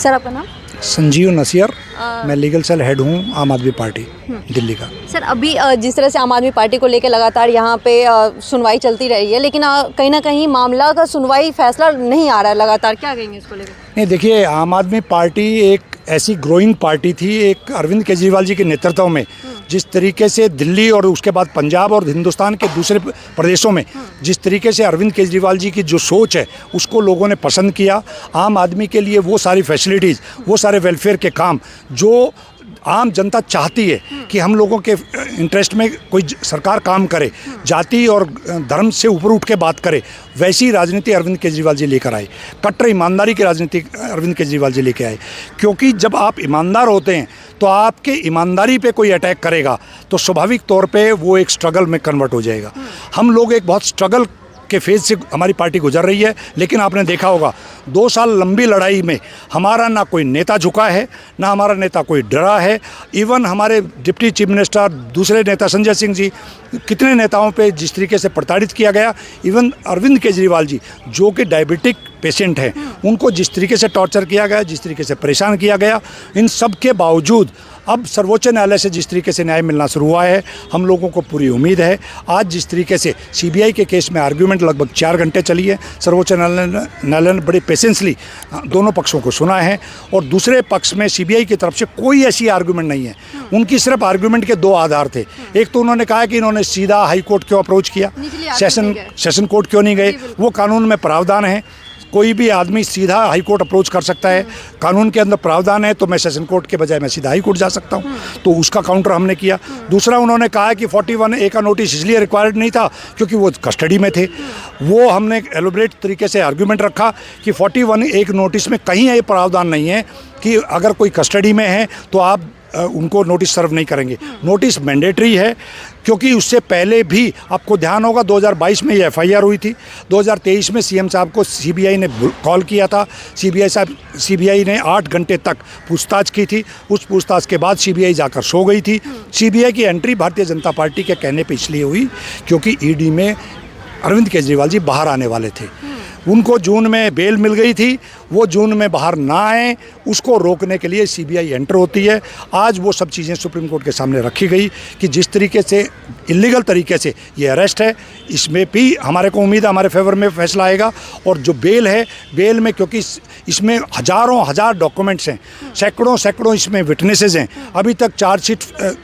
Sir आपका नाम? संजीव नसीर, मैं लीगल सेल हेड हूँ आम आदमी पार्टी दिल्ली का। सर अभी जिस तरह से आम आदमी पार्टी को लेकर लगातार यहाँ पे सुनवाई चलती रही है, लेकिन कहीं ना कहीं मामला का सुनवाई फैसला नहीं आ रहा है लगातार, क्या कहेंगे इसको लेकर? नहीं, देखिए, आम आदमी पार्टी एक ऐसी ग्रोइंग पार्टी थी, एक अरविंद केजरीवाल जी के नेतृत्व में जिस तरीके से दिल्ली और उसके बाद पंजाब और हिंदुस्तान के दूसरे प्रदेशों में जिस तरीके से अरविंद केजरीवाल जी की जो सोच है उसको लोगों ने पसंद किया। आम आदमी के लिए वो सारी फैसिलिटीज़, वो सारे वेलफेयर के काम जो आम जनता चाहती है कि हम लोगों के इंटरेस्ट में कोई सरकार काम करे, जाति और धर्म से ऊपर उठ के बात करे, वैसी राजनीति अरविंद केजरीवाल जी लेकर आए। कट्टर ईमानदारी की राजनीति अरविंद केजरीवाल जी लेकर आए, क्योंकि जब आप ईमानदार होते हैं तो आपके ईमानदारी पे कोई अटैक करेगा तो स्वाभाविक तौर पे वो एक स्ट्रगल में कन्वर्ट हो जाएगा। हम लोग एक बहुत स्ट्रगल के फेज से हमारी पार्टी गुजर रही है, लेकिन आपने देखा होगा 2 साल लंबी लड़ाई में हमारा ना कोई नेता झुका है, ना हमारा नेता कोई डरा है। इवन हमारे डिप्टी चीफ मिनिस्टर, दूसरे नेता संजय सिंह जी, कितने नेताओं पे जिस तरीके से प्रताड़ित किया गया। इवन अरविंद केजरीवाल जी जो कि डायबिटिक पेशेंट हैं, उनको जिस तरीके से टॉर्चर किया गया, जिस तरीके से परेशान किया गया, इन सब के बावजूद अब सर्वोच्च न्यायालय से जिस तरीके से न्याय मिलना शुरू हुआ है, हम लोगों को पूरी उम्मीद है। आज जिस तरीके से सीबीआई के केस में आर्ग्यूमेंट लगभग 4 घंटे चली है, सर्वोच्च न्यायालय ने बड़े पेशेंसली दोनों पक्षों को सुना है और दूसरे पक्ष में सीबीआई की तरफ से कोई ऐसी आर्ग्यूमेंट नहीं है। उनकी सिर्फ आर्ग्यूमेंट के 2 आधार थे। एक तो उन्होंने कहा कि इन्होंने सीधा हाई कोर्ट क्यों अप्रोच किया, सेशन कोर्ट क्यों नहीं गए। वो कानून में प्रावधान है, कोई भी आदमी सीधा हाई कोर्ट अप्रोच कर सकता है, कानून के अंदर प्रावधान है। तो मैं सेशन कोर्ट के बजाय मैं सीधा हाई कोर्ट जा सकता हूँ, तो उसका काउंटर हमने किया। दूसरा, उन्होंने कहा कि 41A का नोटिस इसलिए रिक्वायर्ड नहीं था क्योंकि वो कस्टडी में थे। वो हमने एलोबरेट तरीके से आर्ग्यूमेंट रखा कि 41A के नोटिस में कहीं ये प्रावधान नहीं है कि अगर कोई कस्टडी में है तो आप उनको नोटिस सर्व नहीं करेंगे। नोटिस मैंडेटरी है, क्योंकि उससे पहले भी आपको ध्यान होगा 2022 में ये FIR हुई थी। 2023 में सीएम साहब को सीबीआई ने कॉल किया था। सीबीआई ने 8 घंटे तक पूछताछ की थी। उस पूछताछ के बाद सीबीआई जाकर सो गई थी। सीबीआई की एंट्री भारतीय जनता पार्टी के कहने पर इसलिए हुई क्योंकि ईडी में अरविंद केजरीवाल जी बाहर आने वाले थे। उनको जून में बेल मिल गई थी, वो जून में बाहर ना आए, उसको रोकने के लिए सीबीआई एंटर होती है। आज वो सब चीज़ें सुप्रीम कोर्ट के सामने रखी गई कि जिस तरीके से इलीगल तरीके से ये अरेस्ट है, इसमें भी हमारे को उम्मीद है हमारे फेवर में फैसला आएगा। और जो बेल है, बेल में क्योंकि इसमें हज़ार डॉक्यूमेंट्स हैं, सैकड़ों इसमें विटनेसेस हैं। अभी तक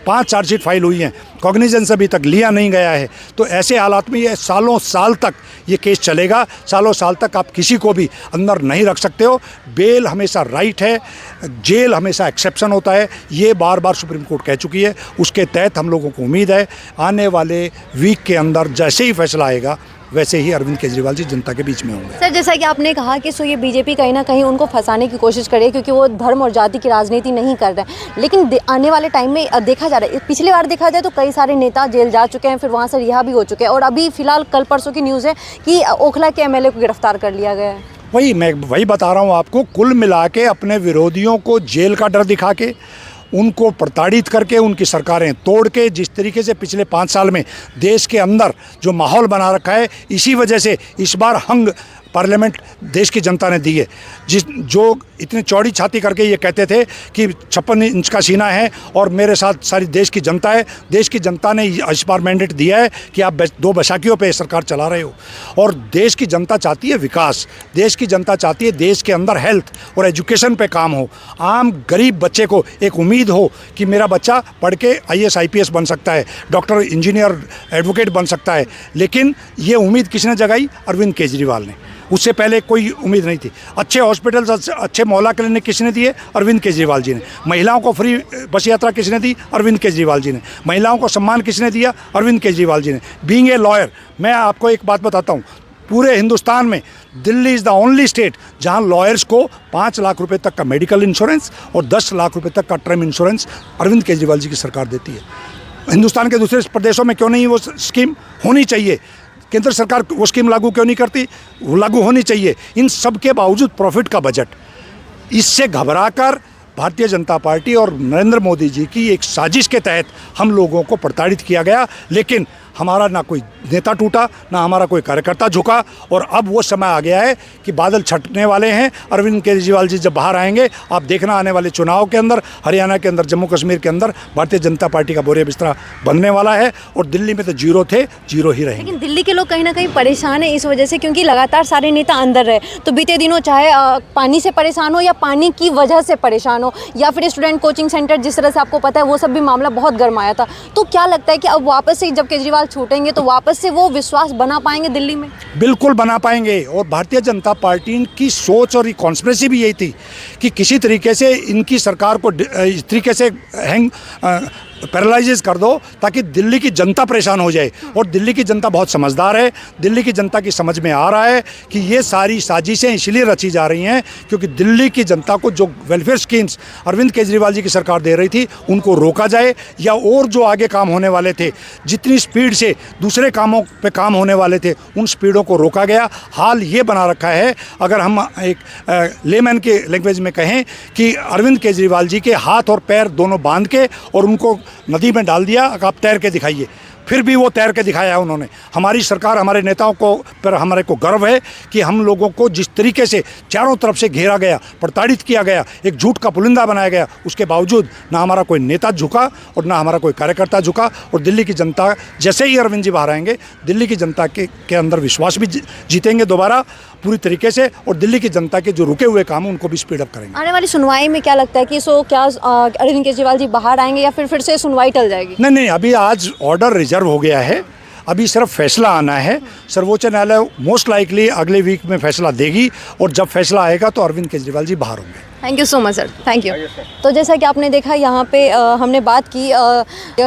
5 चार्जशीट फाइल हुई हैं, कॉग्निजेंस अभी तक लिया नहीं गया है। तो ऐसे हालात में ये सालों साल तक ये केस चलेगा। सालों साल तक आप किसी को भी अंदर नहीं रख सकते हो। बेल हमेशा राइट है, जेल हमेशा एक्सेप्शन होता है। ये बार बार सुप्रीम कोर्ट कह चुकी है। उसके तहत हम लोगों को उम्मीद है आने वाले वीक के अंदर जैसे ही फैसला आएगा वैसे ही अरविंद केजरीवाल जी जनता के बीच में होंगे। सर, जैसा कि आपने कहा कि ये बीजेपी कहीं ना कहीं उनको फंसाने की कोशिश करे क्योंकि वो धर्म और जाति की राजनीति नहीं कर रहे हैं, लेकिन आने वाले टाइम में देखा जा रहा है, पिछली बार देखा जाए तो कई सारे नेता जेल जा चुके हैं, फिर वहाँ से रिहा भी हो चुके हैं। और अभी फिलहाल कल परसों की न्यूज़ है कि ओखला के MLA को गिरफ्तार कर लिया गया है। मैं वही बता रहा हूँ आपको, कुल मिला के अपने विरोधियों को जेल का डर दिखा के, उनको प्रताड़ित करके, उनकी सरकारें तोड़ के, जिस तरीके से पिछले 5 साल में देश के अंदर जो माहौल बना रखा है, इसी वजह से इस बार हंग पार्लियामेंट देश की जनता ने दी है। जो इतनी चौड़ी छाती करके ये कहते थे कि 56 इंच का सीना है और मेरे साथ सारी देश की जनता है, देश की जनता ने इस बार मैंडेट दिया है कि आप 2 बैसाखियों पे सरकार चला रहे हो। और देश की जनता चाहती है विकास, देश की जनता चाहती है देश के अंदर हेल्थ और एजुकेशन पे काम हो, आम गरीब बच्चे को एक उम्मीद हो कि मेरा बच्चा पढ़ के IAS IPS बन सकता है, डॉक्टर, इंजीनियर, एडवोकेट बन सकता है। लेकिन ये उम्मीद किसने जगाई? अरविंद केजरीवाल ने। उससे पहले कोई उम्मीद नहीं थी। अच्छे हॉस्पिटल्स, अच्छे मोहल्ला क्लिनिक किसने दिए? अरविंद केजरीवाल जी ने। महिलाओं को फ्री बस यात्रा किसने दी? अरविंद केजरीवाल जी ने। महिलाओं को सम्मान किसने दिया? अरविंद केजरीवाल जी ने। बीइंग ए लॉयर, मैं आपको एक बात बताता हूँ, पूरे हिंदुस्तान में Delhi is the only state जहाँ लॉयर्स को 5 लाख रुपए तक का मेडिकल इंश्योरेंस और 10 लाख रुपए तक का टर्म इंश्योरेंस अरविंद केजरीवाल जी की सरकार देती है। हिंदुस्तान के दूसरे प्रदेशों में क्यों नहीं वो स्कीम होनी चाहिए? केंद्र सरकार वो स्कीम लागू क्यों नहीं करती? वो लागू होनी चाहिए। इन सब के बावजूद प्रॉफिट का बजट, इससे घबराकर भारतीय जनता पार्टी और नरेंद्र मोदी जी की एक साजिश के तहत हम लोगों को प्रताड़ित किया गया। लेकिन हमारा ना कोई नेता टूटा, ना हमारा कोई कार्यकर्ता झुका। और अब वो समय आ गया है कि बादल छटने वाले हैं। अरविंद केजरीवाल जी जब बाहर आएंगे, आप देखना आने वाले चुनाव के अंदर, हरियाणा के अंदर, जम्मू कश्मीर के अंदर भारतीय जनता पार्टी का बोरिया बिस्तरा बनने वाला है। और दिल्ली में तो जीरो थे, जीरो ही रहेंगे। लेकिन दिल्ली के लोग कहीं ना कहीं परेशान है इस वजह से, क्योंकि लगातार सारे नेता अंदर रहे। तो बीते दिनों चाहे पानी से परेशान हो या पानी की वजह से परेशान हो, या फिर स्टूडेंट कोचिंग सेंटर जिस तरह से आपको पता है वो सब भी मामला बहुत गर्माया था। तो क्या लगता है कि अब वापस से जब केजरीवाल छूटेंगे तो वापस से वो विश्वास बना पाएंगे दिल्ली में? बिल्कुल बना पाएंगे। और भारतीय जनता पार्टी की सोच और कॉन्स्पिरेसी भी यही थी कि किसी तरीके से इनकी सरकार को इस तरीके से पैरालाइज कर दो ताकि दिल्ली की जनता परेशान हो जाए। और दिल्ली की जनता बहुत समझदार है। दिल्ली की जनता की समझ में आ रहा है कि ये सारी साजिशें इसलिए रची जा रही हैं क्योंकि दिल्ली की जनता को जो वेलफेयर स्कीम्स अरविंद केजरीवाल जी की सरकार दे रही थी उनको रोका जाए, या और जो आगे काम होने वाले थे, जितनी स्पीड से दूसरे कामों पे काम होने वाले थे, उन स्पीडों को रोका गया। हाल ये बना रखा है, अगर हम एक लेमैन के लैंग्वेज में कहें, कि अरविंद केजरीवाल जी के हाथ और पैर दोनों बांध के और उनको नदी में डाल दिया, आप तैर के दिखाइए। फिर भी वो तैर के दिखाया है उन्होंने। हमारी सरकार, हमारे नेताओं को पर हमारे को गर्व है कि हम लोगों को जिस तरीके से चारों तरफ से घेरा गया, प्रताड़ित किया गया, एक झूठ का पुलिंदा बनाया गया, उसके बावजूद ना हमारा कोई नेता झुका और ना हमारा कोई कार्यकर्ता झुका। और दिल्ली की जनता, जैसे ही अरविंद जी बाहर आएंगे, दिल्ली की जनता के अंदर विश्वास भी जीतेंगे दोबारा पूरी तरीके से। और दिल्ली की जनता के जो रुके हुए काम हैं उनको भी स्पीड अप करेंगे। आने वाली सुनवाई में क्या लगता है कि क्या अरविंद केजरीवाल जी बाहर आएंगे या फिर से सुनवाई टल जाएगी? नहीं, अभी आज ऑर्डर रिजर्व हो गया है, अभी सिर्फ फैसला आना है। सर्वोच्च न्यायालय मोस्ट लाइकली अगले वीक में फैसला देगी और जब फैसला आएगा तो अरविंद केजरीवाल जी बाहर होंगे। Thank you so much sir, thank you. तो जैसा कि आपने देखा यहाँ पे हमने बात की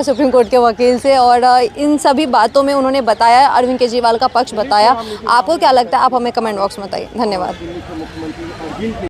सुप्रीम कोर्ट के वकील से, और इन सभी बातों में उन्होंने बताया, अरविंद केजरीवाल का पक्ष बताया। आपको क्या लगता है, आप हमें कमेंट बॉक्स में बताइए। धन्यवाद।